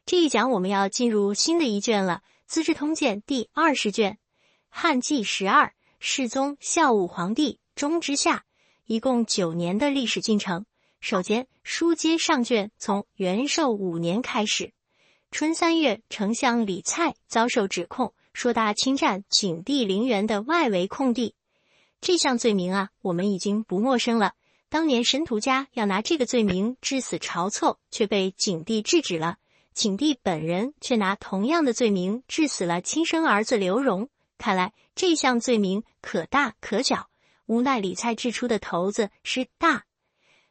这一讲我们要进入新的一卷了，《资治通鉴》第20卷，汉纪12，世宗孝武皇帝中之下，一共9年的历史进程。首先，书接上卷，从元寿5年开始。春3月，丞相李蔡遭受指控，说他侵占景帝陵园的外围空地。这项罪名我们已经不陌生了。当年申屠嘉要拿这个罪名致死晁错，却被景帝制止了。景帝本人却拿同样的罪名致死了亲生儿子刘荣。看来这项罪名可大可小，无奈李蔡掷出的骰子是大。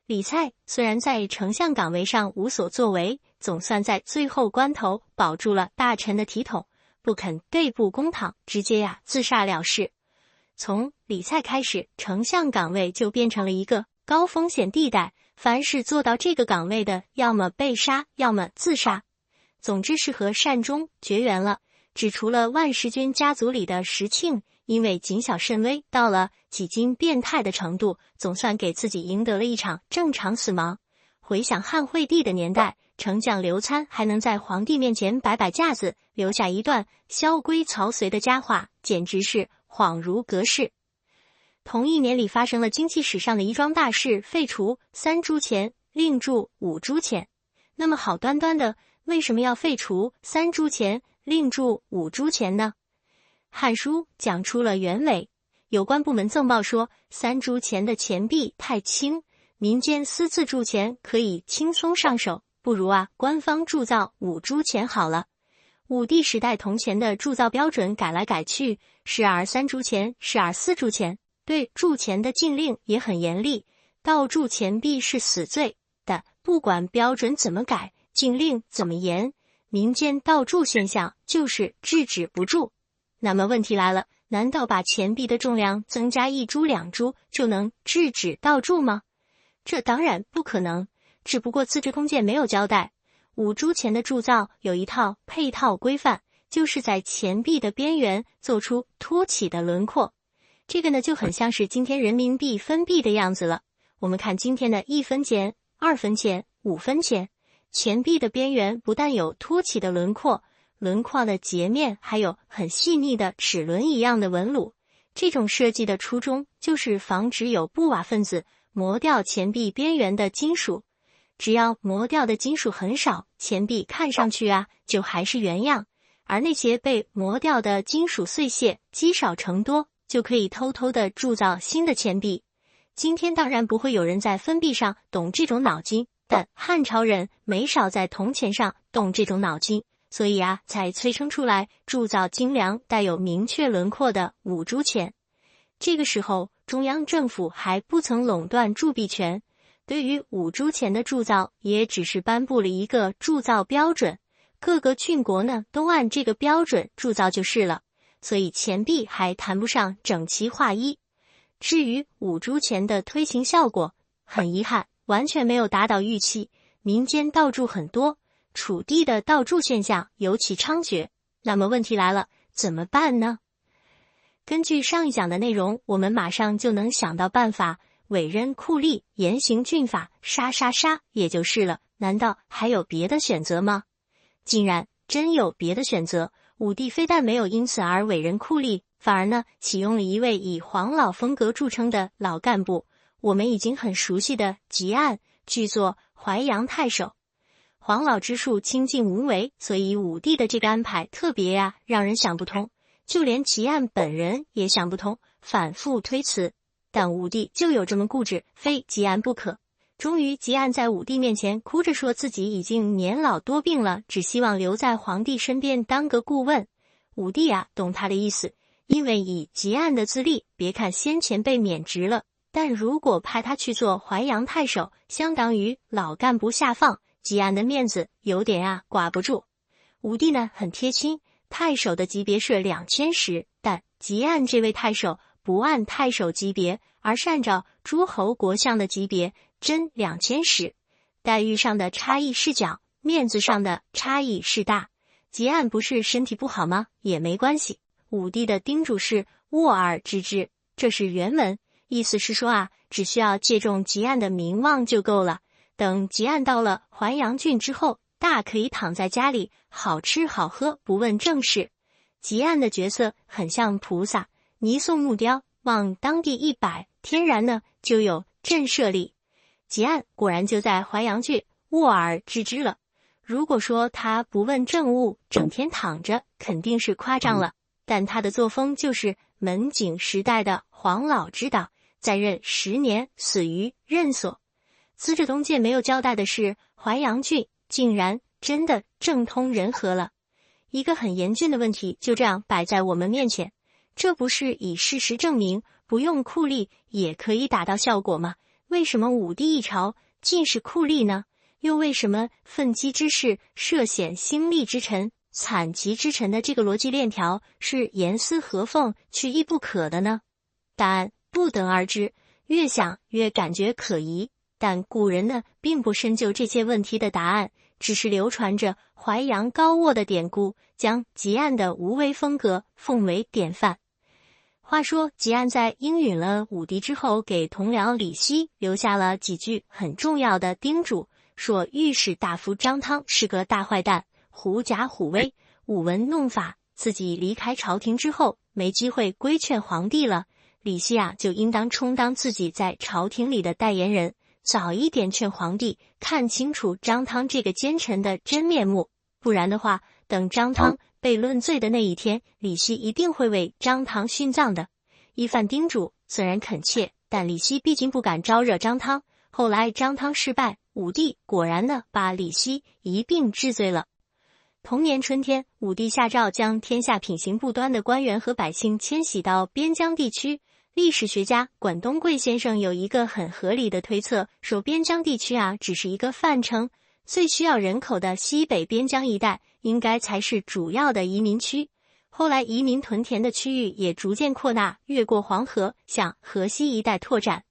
李蔡虽然在丞相岗位上无所作为，总算在最后关头保住了大臣的体统，不肯对簿公堂，直接自杀了事。从李蔡开始，丞相岗位就变成了一个高风险地带，凡是做到这个岗位的，要么被杀，要么自杀。总之是和善终绝缘了。只除了万世军家族里的石庆，因为谨小慎微，到了几经变态的程度，总算给自己赢得了一场正常死亡。回想汉惠帝的年代，丞相刘参还能在皇帝面前摆架子，留下一段萧规曹随的佳话，简直是恍如隔世。同一年里发生了经济史上的一桩大事，废除3铢钱，另铸5铢钱。那么好端端的，为什么要废除3铢钱，另铸5铢钱呢？汉书讲出了原委，有关部门赠报说3铢钱的钱币太轻，民间私自铸钱可以轻松上手，不如官方铸造5铢钱好了。武帝时代铜钱的铸造标准改来改去，时而3铢钱，时而4铢钱，对铸钱的禁令也很严厉，盗铸钱币是死罪的，不管标准怎么改，禁令怎么严，民间盗铸现象就是制止不住。那么问题来了，难道把钱币的重量增加1铢2铢就能制止盗铸吗？这当然不可能，只不过《资治通鉴》没有交代。5铢钱的铸造有一套配套规范，就是在钱币的边缘做出凸起的轮廓。这个呢就很像是今天人民币分币的样子了。我们看今天的1分钱、2分钱、5分钱，钱币的边缘不但有凸起的轮廓，轮廓的截面还有很细腻的齿轮一样的纹路。这种设计的初衷就是防止有布瓦分子磨掉钱币边缘的金属。只要磨掉的金属很少，钱币看上去就还是原样，而那些被磨掉的金属碎屑积少成多，就可以偷偷的铸造新的钱币。今天当然不会有人在分币上动这种脑筋，但汉朝人没少在铜钱上动这种脑筋，所以才催生出来铸造精良带有明确轮廓的5铢钱。这个时候中央政府还不曾垄断铸币权，对于5铢钱的铸造也只是颁布了一个铸造标准，各个郡国呢都按这个标准铸造就是了，所以钱币还谈不上整齐划一。至于5铢钱的推行效果，很遗憾完全没有达到预期，民间盗铸很多，楚地的盗铸现象尤其猖獗。那么问题来了，怎么办呢？根据上一讲的内容，我们马上就能想到办法，委任酷吏，严刑峻法，杀也就是了。难道还有别的选择吗？竟然真有别的选择。武帝非但没有因此而委任酷吏，反而呢启用了一位以黄老风格著称的老干部，我们已经很熟悉的汲黯，剧作淮阳太守。黄老之术清静无为，所以武帝的这个安排特别让人想不通，就连汲黯本人也想不通，反复推辞。但武帝就有这么固执，非汲黯不可。终于汲黯在武帝面前哭着说自己已经年老多病了，只希望留在皇帝身边当个顾问。武帝懂他的意思，因为以汲黯的资历，别看先前被免职了，但如果派他去做淮阳太守，相当于老干部下放，汲黯的面子有点挂不住。武帝呢很贴心，太守的级别是2000石，但汲黯这位太守不按太守级别，而是按照诸侯国相的级别真2000石。待遇上的差异是小，面子上的差异是大。汲黯不是身体不好吗？也没关系。武帝的叮嘱是握而知之，这是原文，意思是说只需要借重汲黯的名望就够了。等汲黯到了淮阳郡之后，大可以躺在家里好吃好喝，不问政事。吉安的角色很像菩萨，泥塑木雕，往当地一摆，天然呢就有震慑力。吉安果然就在淮阳郡沃尔知之了。如果说他不问政务，整天躺着，肯定是夸张了。但他的作风就是门景时代的黄老之道，在任10年，死于任所。《资治通鉴》没有交代的是，淮阳郡竟然真的政通人和了。一个很严峻的问题就这样摆在我们面前，这不是以事实证明不用酷吏也可以达到效果吗？为什么武帝一朝尽是酷吏呢？又为什么奋击之士涉险兴利之臣惨疾之臣的这个逻辑链条是严丝合缝缺一不可的呢？答案不得而知，越想越感觉可疑。但古人呢并不深究这些问题的答案，只是流传着淮阳高卧的典故，将吉安的无为风格奉为典范。话说吉安在应允了武帝之后，给同僚李希留下了几句很重要的叮嘱，说御史大夫张汤是个大坏蛋，狐假虎威，舞文弄法，自己离开朝廷之后没机会规劝皇帝了。李希就应当充当自己在朝廷里的代言人，早一点劝皇帝看清楚张汤这个奸臣的真面目，不然的话，等张汤被论罪的那一天，李希一定会为张汤殉葬的。一番叮嘱虽然恳切，但李希毕竟不敢招惹张汤。后来张汤失败，武帝果然呢把李希一并治罪了。同年春天，武帝下诏将天下品行不端的官员和百姓迁徙到边疆地区。历史学家管东贵先生有一个很合理的推测，说边疆地区只是一个范畴，最需要人口的西北边疆一带应该才是主要的移民区。后来移民屯田的区域也逐渐扩大，越过黄河向河西一带拓展。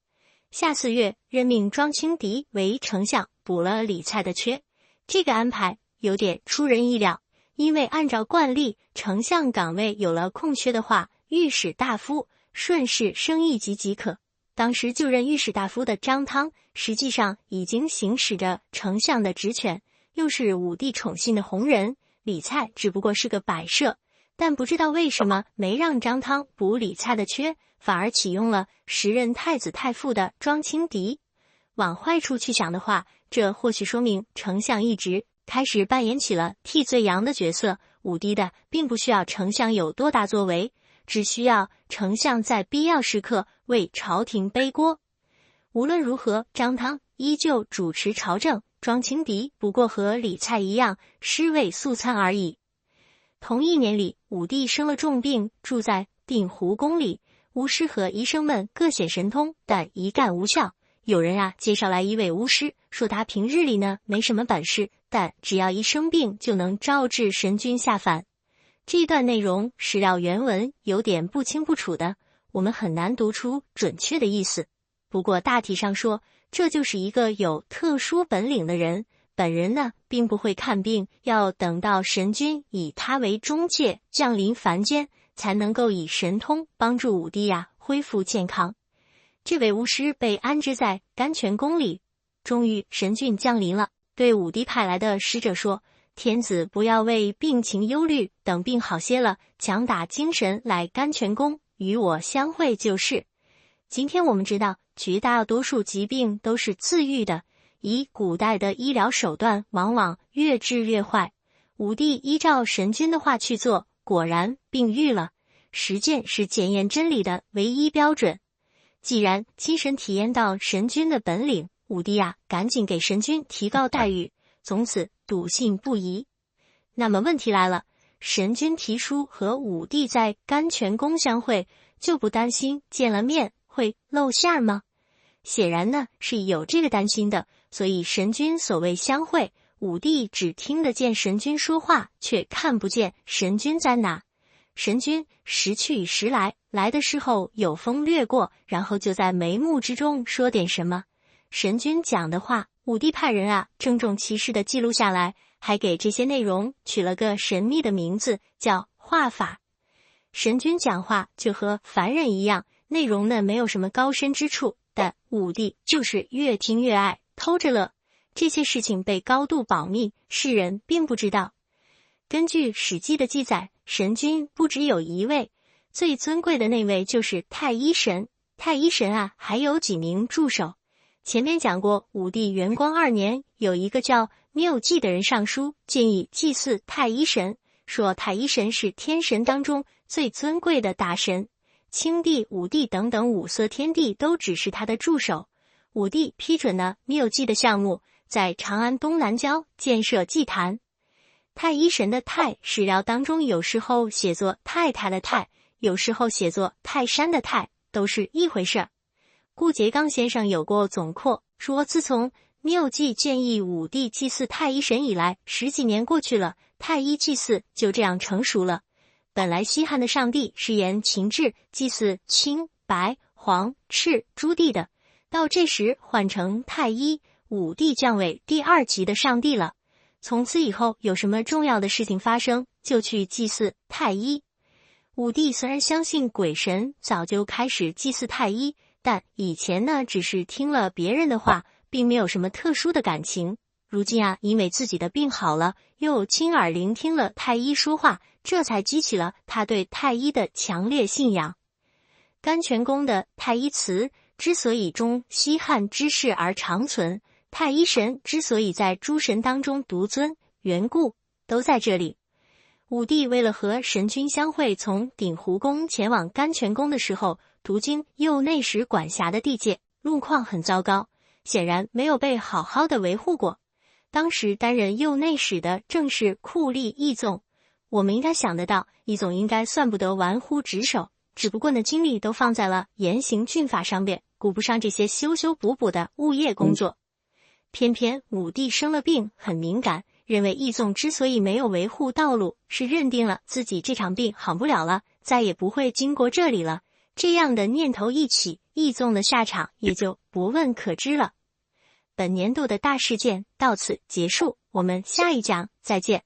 夏4月，任命庄清迪为丞相，补了李蔡的缺。这个安排有点出人意料，因为按照惯例，丞相岗位有了空缺的话，御史大夫顺势升一级即可。当时就任御史大夫的张汤实际上已经行使着丞相的职权，又是武帝宠信的红人，李蔡只不过是个摆设。但不知道为什么没让张汤补李蔡的缺，反而启用了时任太子太傅的庄清迪。往坏处去想的话，这或许说明丞相一职开始扮演起了替罪羊的角色。武帝的并不需要丞相有多大作为，只需要丞相在必要时刻为朝廷背锅。无论如何，张汤依旧主持朝政，庄清迪不过和李蔡一样尸位素餐而已。同一年里，武帝生了重病，住在定湖宫里，巫师和医生们各显神通，但一概无效。有人介绍来一位巫师，说他平日里呢没什么本事，但只要一生病就能招致神君下凡。这一段内容史料原文有点不清不楚的，我们很难读出准确的意思。不过大体上说，这就是一个有特殊本领的人，本人呢并不会看病，要等到神君以他为中介降临凡间，才能够以神通帮助武帝恢复健康。这位巫师被安置在甘泉宫里，终于神君降临了，对武帝派来的使者说，天子不要为病情忧虑，等病好些了，强打精神来甘泉宫与我相会就是。今天我们知道，绝大多数疾病都是自愈的，以古代的医疗手段往往越治越坏。武帝依照神君的话去做，果然病愈了。实践是检验真理的唯一标准。既然亲身体验到神君的本领，武帝赶紧给神君提高待遇，从此笃信不疑。那么问题来了，神君提出和武帝在甘泉宫相会，就不担心见了面会露馅吗？显然呢是有这个担心的，所以神君所谓相会，武帝只听得见神君说话，却看不见神君在哪。神君时去时来，来的时候有风掠过，然后就在眉目之中说点什么。神君讲的话，武帝派人郑重其事地记录下来，还给这些内容取了个神秘的名字，叫话法。神君讲话就和凡人一样，内容呢没有什么高深之处，但武帝就是越听越爱，偷着乐。这些事情被高度保密，世人并不知道。根据《史记》的记载，神君不只有一位，最尊贵的那位就是太医神。太医神啊，还有几名助手。前面讲过，武帝元光2年，有一个叫缪季的人上书，建议祭祀太医神，说太医神是天神当中最尊贵的大神，青帝、武帝等等五色天帝都只是他的助手。武帝批准了缪季的项目，在长安东南郊建设祭坛。太医神的太，史料当中有时候写作太太的太，有时候写作泰山的泰，都是一回事。顾颉刚先生有过总括，说自从缪季建议武帝祭祀太医神以来，10几年过去了，太医祭祀就这样成熟了。本来西汉的上帝是沿秦制祭祀青、白、黄、赤诸帝的，到这时换成太医，武帝降为第2级的上帝了。从此以后有什么重要的事情发生，就去祭祀太医。武帝虽然相信鬼神，早就开始祭祀太医，但以前呢只是听了别人的话，并没有什么特殊的感情。如今啊，因为自己的病好了，又亲耳聆听了太医说话，这才激起了他对太医的强烈信仰。甘泉宫的太医祠之所以终西汉之世而长存，太医神之所以在诸神当中独尊，缘故都在这里。武帝为了和神君相会，从鼎湖宫前往甘泉宫的时候，途经右内史管辖的地界，路况很糟糕，显然没有被好好的维护过。当时担任右内史的正是酷吏义纵，我们应该想得到，义纵应该算不得玩忽职守，只不过呢精力都放在了严刑峻法上边，顾不上这些修修补补的物业工作。偏偏武帝生了病，很敏感，认为义纵之所以没有维护道路，是认定了自己这场病好不了了，再也不会经过这里了。这样的念头一起，义纵的下场也就不问可知了。本年度的大事件到此结束，我们下一讲再见。